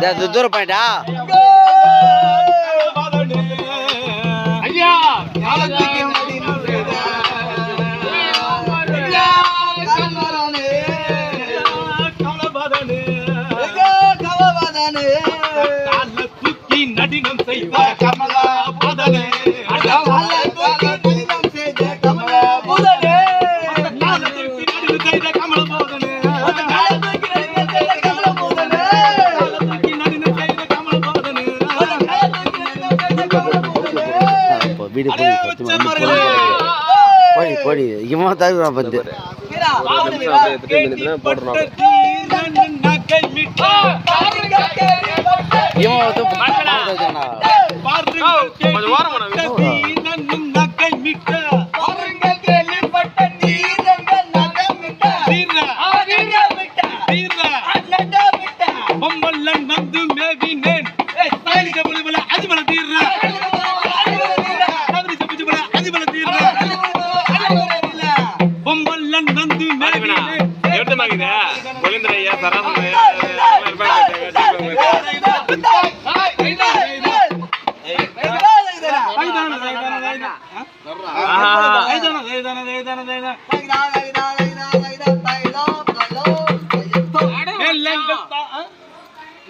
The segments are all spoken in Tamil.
தூரம் போயிட்டா ஐயா நடினம் செய்த கமலா புதனே நடினம் செய்த கமலா புதனே செய்த கமலா புதனே வீடு போய் போடி இவன் தான் வந்து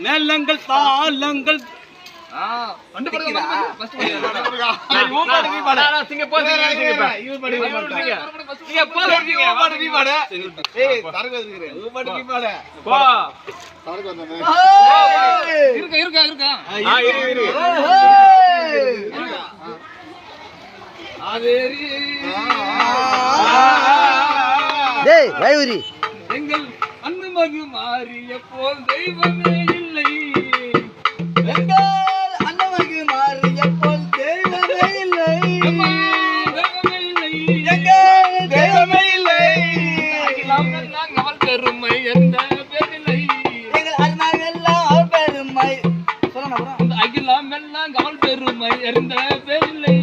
மேலங்கள் தாளங்கள் எங்கள் அன்பு மகு மாறிய போல் தெய்வமே இல்லை பெருமை எந்த பேரில்லை அகிலாம் எல்லாம் கவல் பெருமை எந்த பேரில்லை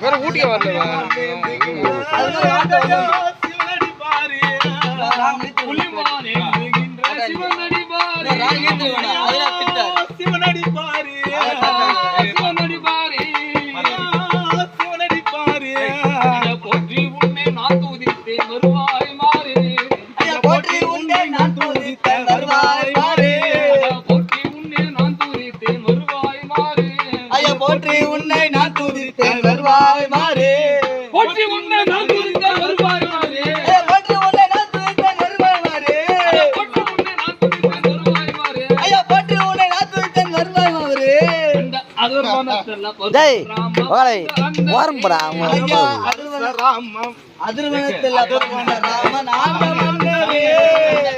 வேற ஊட்டிய வரல போற்றி உன்னை நான் தூதித்தேன் வருவாய் மாறே போற்றி உன்னை நான் தூதித்தேன் வருவாய் மாறே போற்றி உன்னை நான் தூதித்தேன் வருவாய் மாறே போற்றி உன்னை நான் தூதித்தேன் வருவாய் மாறே போற்றி உன்னை நான் தூதித்தேன் வருவாய் மாறே போற்றி உன்னை நான் தூதித்தேன் வருவாய் மாறே போற்றி உன்னை நான் தூதித்தேன் வருவாய் மாறே ஐயா போற்றி உன்னை நான் தூதித்தேன் வருவாய் மாறே அந்த அதர்வனத்தல்ல டேய் ஓலை வாரம் போடா ஐயா அதர்வனராமம் அதர்வனத்தல்ல ராமன் ஆண்டவனே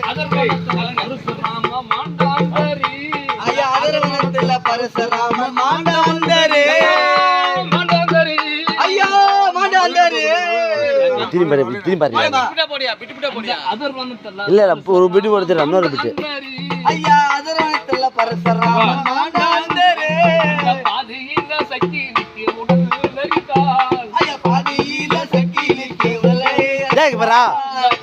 அதர்வனத்தல்ல பரசுராம மாண்டாந்தரி ஐயா அதர்வனத்தல்ல பரசுராம மாண்டாந்தரி மாண்டாந்தரி ஐயா மாண்டாந்தரி திரும்பி போடியா அதர்வனத்தல்ல இல்ல ஒரு பிடி போடுறேன் இன்னொரு பிடி ஐயா அதர்வனத்தல்ல பரசுராம மாண்டாந்தரி பாதியில சக்கிலிக்கு உடல் நரித்தால் ஐயா பாதியில சக்கிலிக்கு உடலை டேய் வரா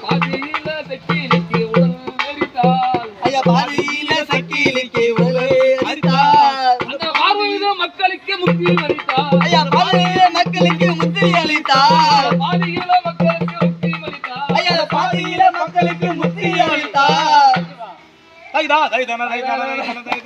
பாதியில சக்கிலிக்கு உடல் நரித்தால் ஐயா பாதியில சக்கிலிக்கு உடலை நரித்தால் அந்த பார்வையில மக்களுக்கு முக்தி அளித்தால் ஐயா பாதியில மக்களுக்கு முக்தி அளித்தால் பாதியில மக்களுக்கு முக்தி அளித்தால் ஐயா பாதியில மக்களுக்கு முக்தி அளித்தால் தைதா